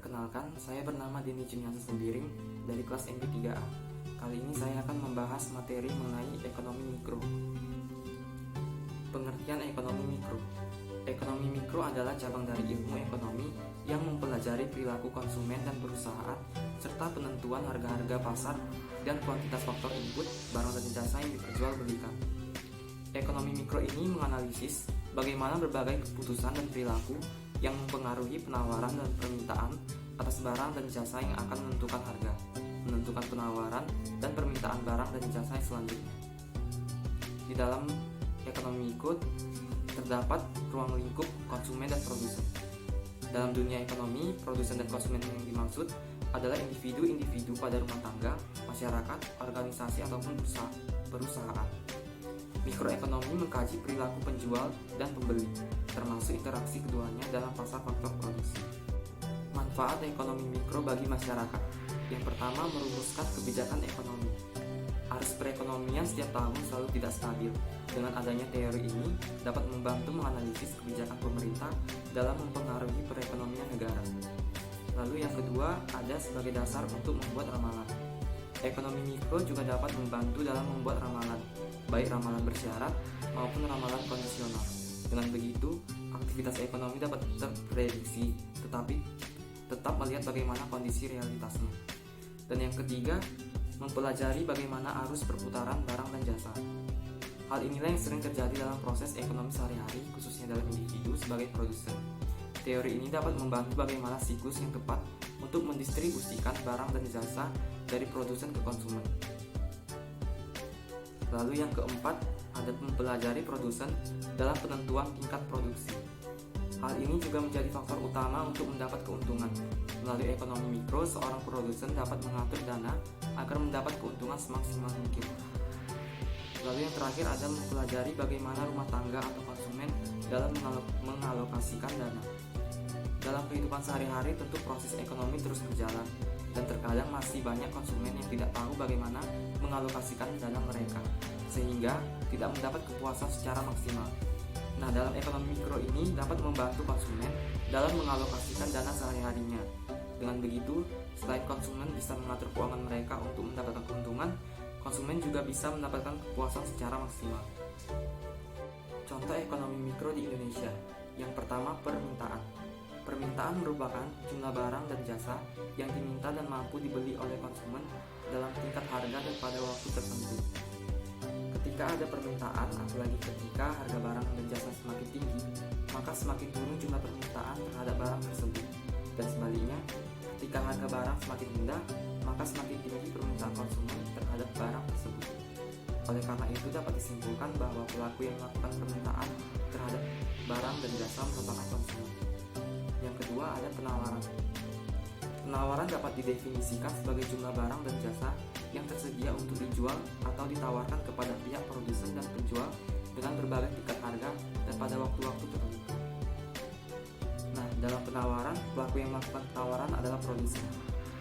Perkenalkan, saya bernama Denny Junianto Sembiring dari kelas MP3A. Kali ini saya akan membahas materi mengenai ekonomi mikro. Pengertian ekonomi mikro. Ekonomi mikro adalah cabang dari ilmu ekonomi yang mempelajari perilaku konsumen dan perusahaan serta penentuan harga-harga pasar dan kuantitas faktor input barang dan jasa yang diperjualbelikan. Ekonomi mikro ini menganalisis bagaimana berbagai keputusan dan perilaku yang mempengaruhi penawaran dan permintaan atas barang dan jasa yang akan menentukan harga, menentukan penawaran dan permintaan barang dan jasa yang selanjutnya. Di dalam ekonomi mikro terdapat ruang lingkup konsumen dan produsen. Dalam dunia ekonomi, produsen dan konsumen yang dimaksud adalah individu-individu pada rumah tangga, masyarakat, organisasi ataupun perusahaan. Mikroekonomi mengkaji perilaku penjual dan pembeli, termasuk interaksi keduanya dalam pasar faktor produksi. Manfaat ekonomi mikro bagi masyarakat. Yang pertama, merumuskan kebijakan ekonomi. Arus perekonomian setiap tahun selalu tidak stabil. Dengan adanya teori ini, dapat membantu menganalisis kebijakan pemerintah dalam mempengaruhi perekonomian negara. Lalu yang kedua, ada sebagai dasar untuk membuat ramalan. Ekonomi mikro juga dapat membantu dalam membuat ramalan, baik ramalan bersyarat maupun ramalan kondisional. Dengan begitu, aktivitas ekonomi dapat terprediksi, tetapi tetap melihat bagaimana kondisi realitasnya. Dan yang ketiga, mempelajari bagaimana arus perputaran barang dan jasa. Hal inilah yang sering terjadi dalam proses ekonomi sehari-hari, khususnya dalam individu sebagai produsen. Teori ini dapat membantu bagaimana siklus yang tepat untuk mendistribusikan barang dan jasa dari produsen ke konsumen. Lalu yang keempat, ada mempelajari produsen dalam penentuan tingkat produksi. Hal ini juga menjadi faktor utama untuk mendapat keuntungan. Melalui ekonomi mikro, seorang produsen dapat mengatur dana agar mendapat keuntungan semaksimal mungkin. Lalu yang terakhir ada mempelajari bagaimana rumah tangga atau konsumen dalam mengalokasikan dana. Dalam kehidupan sehari-hari tentu proses ekonomi terus berjalan, dan terkadang masih banyak konsumen yang tidak tahu bagaimana mengalokasikan dana mereka, sehingga tidak mendapat kepuasan secara maksimal. Nah, dalam ekonomi mikro ini dapat membantu konsumen dalam mengalokasikan dana sehari-harinya. Dengan begitu, selain konsumen bisa mengatur keuangan mereka untuk mendapatkan keuntungan, konsumen juga bisa mendapatkan kepuasan secara maksimal. Contoh ekonomi mikro di Indonesia. Yang pertama, permintaan. Permintaan merupakan jumlah barang dan jasa yang diminta dan mampu dibeli oleh konsumen dalam tingkat harga dan pada waktu tertentu. Ketika ada permintaan, apalagi ketika harga barang dan jasa semakin tinggi, maka semakin turun jumlah permintaan terhadap barang tersebut. Dan sebaliknya, ketika harga barang semakin rendah, maka semakin tinggi permintaan konsumen terhadap barang tersebut. Oleh karena itu dapat disimpulkan bahwa pelaku yang melakukan permintaan terhadap barang dan jasa merupakan konsumen. Yang kedua ada penawaran. Penawaran dapat didefinisikan sebagai jumlah barang dan jasa yang tersedia untuk dijual atau ditawarkan kepada pihak produsen dan penjual dengan berbagai tingkat harga dan pada waktu-waktu tertentu. Nah, dalam penawaran, pelaku yang melakukan penawaran adalah produsen.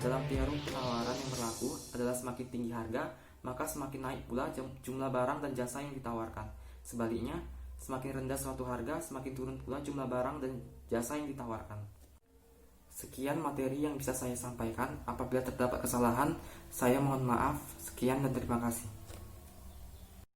Dalam teori penawaran yang berlaku adalah semakin tinggi harga, maka semakin naik pula jumlah barang dan jasa yang ditawarkan. Sebaliknya, semakin rendah suatu harga, semakin turun pula jumlah barang dan jasa yang ditawarkan. Sekian materi yang bisa saya sampaikan. Apabila terdapat kesalahan, saya mohon maaf. Sekian dan terima kasih.